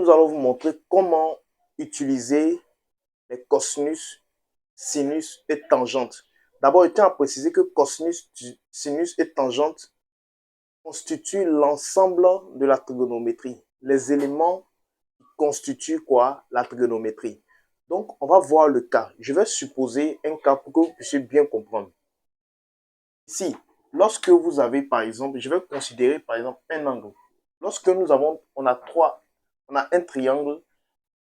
nous allons vous montrer comment utiliser les cosinus, sinus et tangentes. D'abord, je tiens à préciser que cosinus, sinus et tangentes constituent l'ensemble de la trigonométrie. Les éléments qui constituent quoi? La trigonométrie. Donc, on va voir le cas. Je vais supposer un cas pour que vous puissiez bien comprendre. Ici, lorsque vous avez, par exemple, je vais considérer, par exemple, un angle. Lorsque on a un triangle,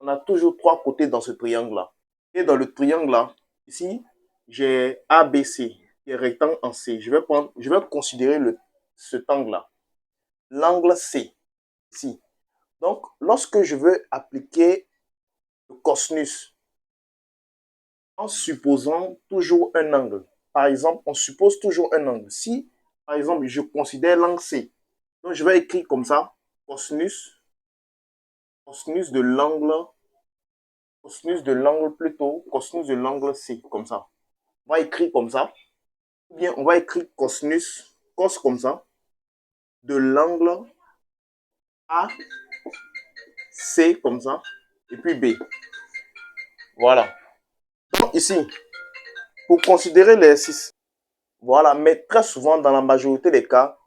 on a toujours trois côtés dans ce triangle-là. Et dans le triangle-là, ici, j'ai ABC, qui est rectangle en C. Je vais considérer cet angle-là. L'angle C, ici. Donc, lorsque je veux appliquer le cosinus, en supposant toujours un angle. Par exemple, on suppose toujours un angle. Si, par exemple, je considère l'angle C, donc je vais écrire comme ça, cosinus de l'angle, cosinus de l'angle C, comme ça. On va écrire comme ça. Ou bien, on va écrire cosinus, cos comme ça, de l'angle AC, comme ça, et puis B. Voilà. Donc, ici, pour considérer les 6, voilà, mais très souvent, dans la majorité des cas,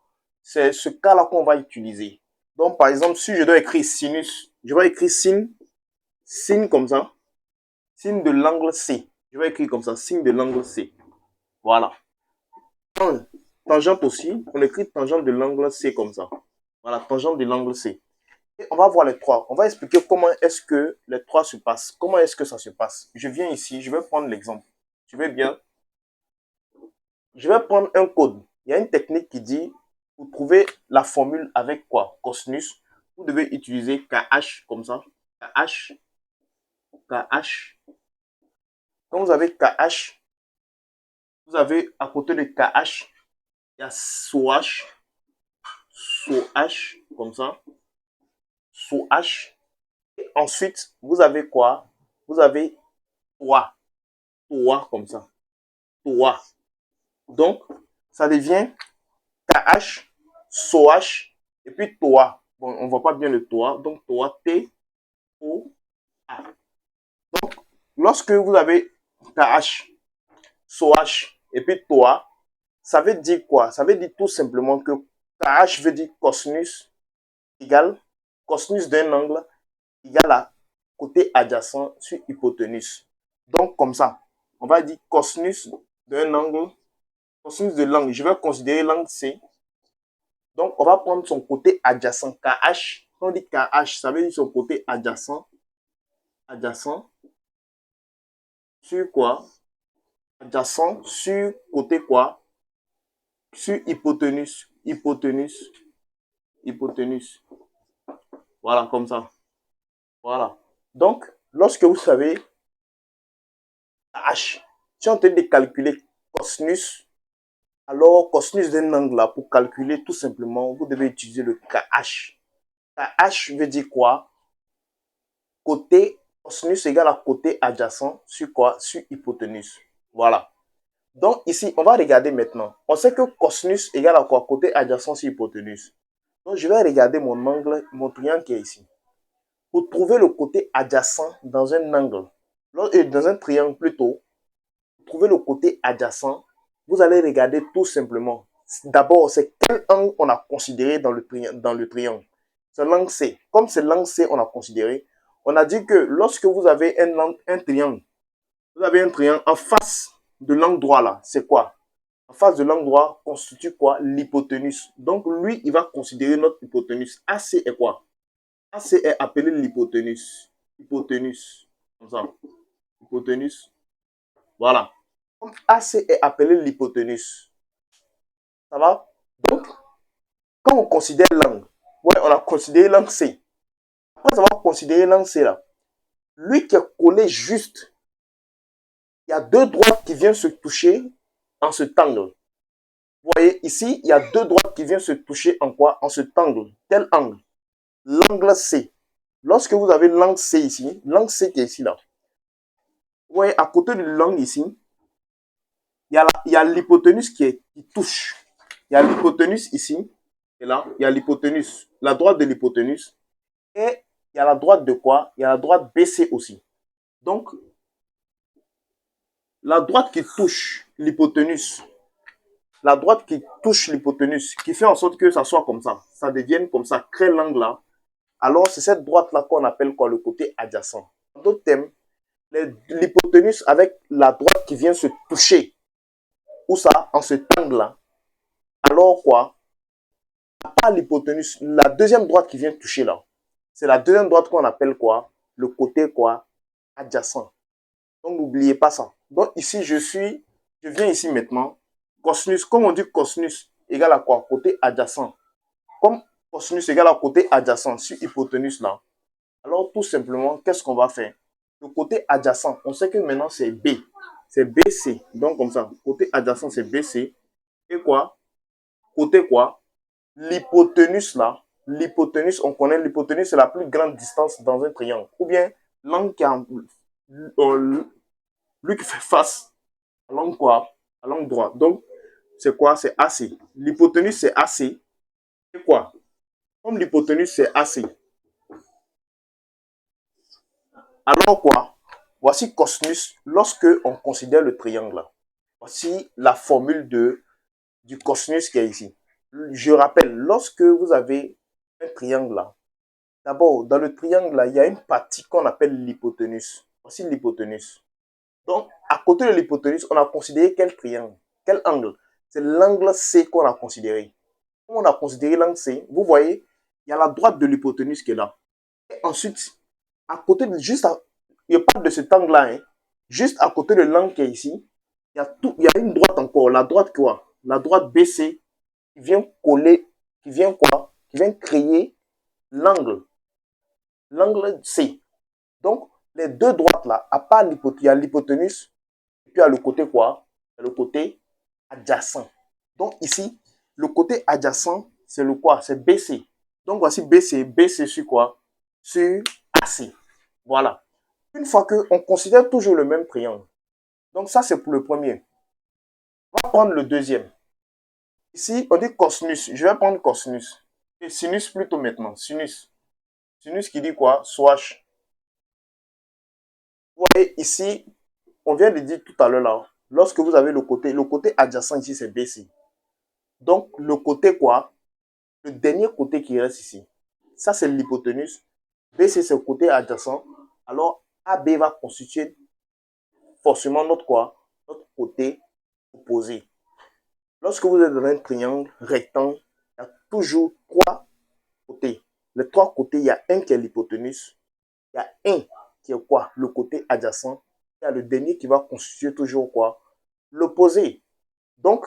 c'est ce cas-là qu'on va utiliser. Donc, par exemple, si je dois écrire sinus, je vais écrire sin comme ça, sin de l'angle C. Je vais écrire comme ça, sin de l'angle C. Voilà. Tangente aussi, on écrit tangente de l'angle C comme ça. Voilà, tangente de l'angle C. Et on va voir les trois. On va expliquer comment est-ce que les trois se passent. Comment est-ce que ça se passe. Je viens ici, je vais prendre l'exemple. Tu veux bien? Je vais prendre un code. Il y a une technique qui dit, pour trouver la formule avec quoi? Cosinus. Vous devez utiliser KH comme ça. KH. KH. Quand vous avez KH, vous avez à côté de KH, il y a SOH. SOH comme ça. SOH. Et ensuite, vous avez quoi? Vous avez TOA. TOA comme ça. TOA. Donc, ça devient KH, SOH et puis TOA. Bon, on ne voit pas bien le TOA. Donc, TOA, T-O-A. Donc, lorsque vous avez KH, SOH et puis TOA, ça veut dire quoi? Ça veut dire tout simplement que KH veut dire cosinus égale cosinus d'un angle égale à côté adjacent sur hypoténuse. Donc, comme ça, on va dire cosinus d'un angle, cosinus de l'angle. Je vais considérer l'angle C. Donc, on va prendre son côté adjacent, KH. Quand on dit KH, ça veut dire son côté adjacent. Adjacent sur quoi? Adjacent sur côté quoi? Sur hypoténuse. Hypoténuse. Hypoténuse. Voilà, comme ça. Voilà. Donc, lorsque vous savez H, si on tente de calculer cosinus, alors cosinus d'un angle là, pour calculer tout simplement, vous devez utiliser le KH. KH veut dire quoi? Côté, cosinus égale à côté adjacent sur quoi? Sur hypoténuse. Voilà. Donc ici, on va regarder maintenant. On sait que cosinus égale à quoi? Côté adjacent sur hypoténuse. Donc je vais regarder mon angle, mon triangle qui est ici. Pour trouver le côté adjacent dans un angle, dans un triangle plutôt, pour trouver le côté adjacent, vous allez regarder tout simplement. D'abord, c'est quel angle on a considéré dans le triangle. C'est l'angle C. Comme c'est l'angle C on a considéré, on a dit que lorsque vous avez un triangle, vous avez un triangle en face de l'angle droit là, c'est quoi? En face de l'angle droit constitue quoi? L'hypoténuse. Donc lui, il va considérer notre hypoténuse. AC est quoi? AC est appelé l'hypoténuse. Hypoténuse. Comme ça. Hypoténuse. Voilà. Donc AC est appelé l'hypoténuse. Ça va? Donc, quand on considère l'angle, ouais, on a considéré l'angle C. Après avoir considéré l'angle C là, lui qui est collé juste, il y a deux droites qui viennent se toucher en cet angle. Vous voyez, ici, il y a deux droites qui viennent se toucher en quoi? En cet angle. Quel angle? L'angle C. Lorsque vous avez l'angle C ici, l'angle C qui est ici là, vous voyez, à côté de l'angle ici, il y a l'hypoténuse qui touche. Il y a l'hypoténuse ici, et là, il y a l'hypoténuse, la droite de l'hypoténuse, et il y a la droite de quoi? Il y a la droite BC aussi. Donc, la droite qui touche l'hypoténuse, la droite qui touche l'hypoténuse, qui fait en sorte que ça soit comme ça devienne comme ça, crée l'angle là. Alors, c'est cette droite-là qu'on appelle quoi? Le côté adjacent. En d'autres termes, l'hypoténuse avec la droite qui vient se toucher, où ça? En cet angle-là. Alors quoi? Pas l'hypoténuse, la deuxième droite qui vient toucher là. C'est la deuxième droite qu'on appelle quoi? Le côté quoi? Adjacent. Donc, n'oubliez pas ça. Donc, ici, je viens ici maintenant. Cosinus, comme on dit cosinus égale à quoi? Côté adjacent. Comme cosinus égale à côté adjacent sur hypoténuse là. Alors, tout simplement, qu'est-ce qu'on va faire? Le côté adjacent, on sait que maintenant c'est B. C'est BC. Donc, comme ça, côté adjacent, c'est BC. Et quoi? Côté quoi? L'hypoténuse là. L'hypoténuse, on connaît l'hypoténuse, c'est la plus grande distance dans un triangle. Ou bien, l'angle qui a lui qui fait face à l'angle quoi? À l'angle droit. Donc, c'est quoi? C'est AC. L'hypoténuse, c'est AC. Et quoi? Comme l'hypoténuse, c'est AC. Alors quoi? Voici cosinus lorsque on considère le triangle là. Voici la formule du cosinus qui est ici. Je rappelle, lorsque vous avez un triangle là, d'abord, dans le triangle là, il y a une partie qu'on appelle l'hypoténuse. Voici l'hypoténuse. Donc, à côté de l'hypoténuse, on a considéré quel triangle? Quel angle? C'est l'angle C qu'on a considéré. Comme on a considéré l'angle C, vous voyez, il y a la droite de l'hypoténuse qui est là. Et ensuite, à côté de, il n'y a pas de cet angle-là, hein. Juste à côté de l'angle qui est ici, il y a une droite encore. La droite quoi? La droite BC qui vient coller, qui vient quoi? Qui vient créer l'angle. L'angle C. Donc, les deux droites là, à part l'hypoténuse, il y a l'hypoténuse, et puis il y a le côté quoi? Le côté adjacent. Donc ici, le côté adjacent, c'est le quoi? C'est BC. Donc voici BC. BC sur quoi? Sur AC. Voilà. Une fois qu'on considère toujours le même triangle. Donc ça, c'est pour le premier. On va prendre le deuxième. Ici, on dit cosinus. Je vais prendre cosinus. Et sinus plutôt maintenant. Sinus. Sinus qui dit quoi? Swatch. Vous voyez ici, on vient de dire tout à l'heure là, lorsque vous avez le côté adjacent ici, c'est BC. Donc, le côté quoi? Le dernier côté qui reste ici. Ça, c'est l'hypoténuse. BC, c'est le côté adjacent. Alors, AB va constituer forcément notre quoi? Notre côté opposé. Lorsque vous êtes dans un triangle rectangle, il y a toujours trois côtés. Les trois côtés, il y a un qui est l'hypoténuse. Il y a un qui est quoi? Le côté adjacent. Il y a le dernier qui va constituer toujours quoi? L'opposé. Donc,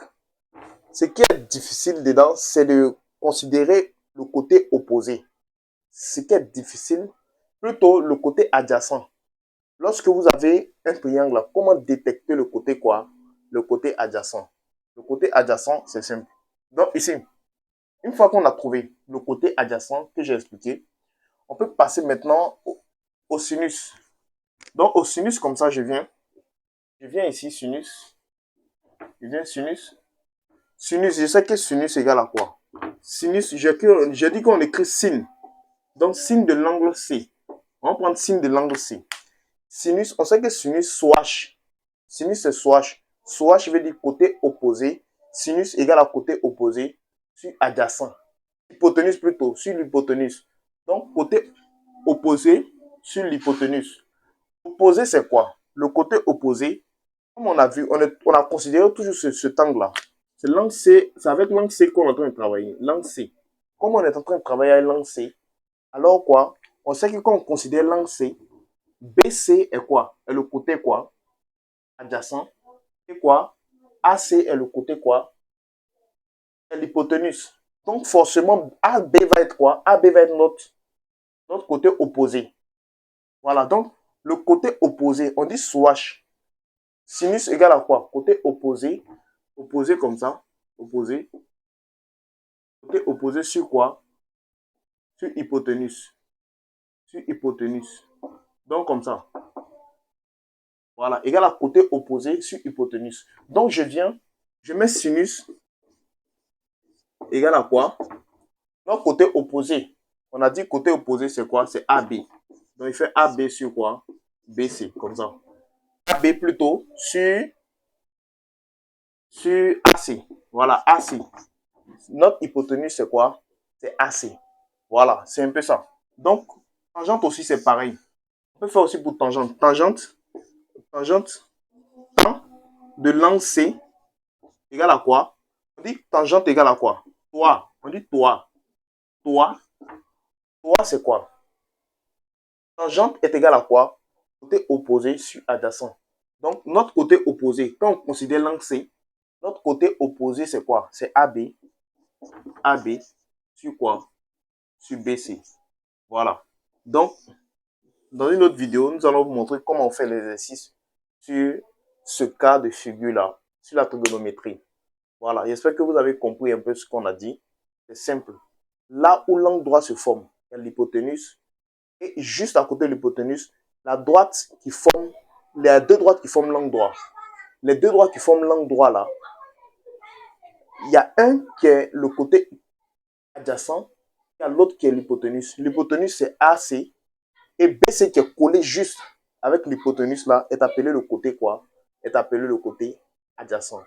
ce qui est difficile dedans, c'est de considérer le côté opposé. Ce qui est difficile, plutôt le côté adjacent. Lorsque vous avez un triangle, comment détecter le côté quoi? Le côté adjacent. Le côté adjacent, c'est simple. Donc ici, une fois qu'on a trouvé le côté adjacent que j'ai expliqué, on peut passer maintenant au sinus. Donc au sinus, comme ça, je viens ici, sinus. Je viens sinus. Sinus, je sais que sinus égale à quoi? Sinus, j'ai dit qu'on écrit sin. Donc sin de l'angle C. On va prendre sin de l'angle C. Sinus, on sait que sinus swatch. Sinus c'est swatch. Swatch veut dire côté opposé. Sinus égale à côté opposé sur adjacent. Hypoténuse plutôt, sur l'hypoténuse. Donc côté opposé sur l'hypoténuse. Opposé c'est quoi? Le côté opposé, comme on a vu, on a considéré toujours cet angle-là. C'est l'angle C, c'est avec l'angle C qu'on est en train de travailler. L'angle C. Comme on est en train de travailler avec l'angle C, alors quoi? On sait que quand on considère l'angle C, BC est quoi? Est le côté quoi? Adjacent. Et quoi? AC est le côté quoi? C'est l'hypoténuse. Donc forcément, AB va être quoi? AB va être notre côté opposé. Voilà, donc le côté opposé, on dit swatch. Sinus égale à quoi? Côté opposé. Opposé comme ça. Opposé. Côté opposé sur quoi? Sur hypoténuse. Sur hypoténuse. Donc comme ça. Voilà, égal à côté opposé sur hypoténuse. Donc je mets sinus égal à quoi? Donc côté opposé. On a dit côté opposé, c'est quoi? C'est AB. Donc, il fait AB sur quoi? BC, comme ça. AB plutôt sur AC. Voilà, AC. Notre hypoténuse, c'est quoi? C'est AC. Voilà, c'est un peu ça. Donc, tangente aussi, c'est pareil. On peut faire aussi pour tangente. Tangente de l'angle C égale à quoi? On dit tangente égale à quoi? Toi. On dit toi. Toi. Toi, c'est quoi? Tangente est égal à quoi? Côté opposé sur adjacent. Donc, notre côté opposé, quand on considère l'angle C, notre côté opposé, c'est quoi? C'est AB. AB sur quoi? Sur BC. Voilà. Donc, dans une autre vidéo, nous allons vous montrer comment on fait l'exercice sur ce cas de figure-là, sur la trigonométrie. Voilà. J'espère que vous avez compris un peu ce qu'on a dit. C'est simple. Là où l'angle droit se forme, il y a l'hypoténuse. Et juste à côté de l'hypoténuse, la droite qui forme, les deux droites qui forment l'angle droit. Les deux droites qui forment l'angle droit là, il y a un qui est le côté adjacent, il y a l'autre qui est l'hypoténuse. L'hypoténuse c'est AC et BC qui est collé juste avec l'hypoténuse là est appelé le côté quoi? Est appelé le côté adjacent.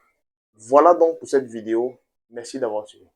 Voilà donc pour cette vidéo. Merci d'avoir suivi.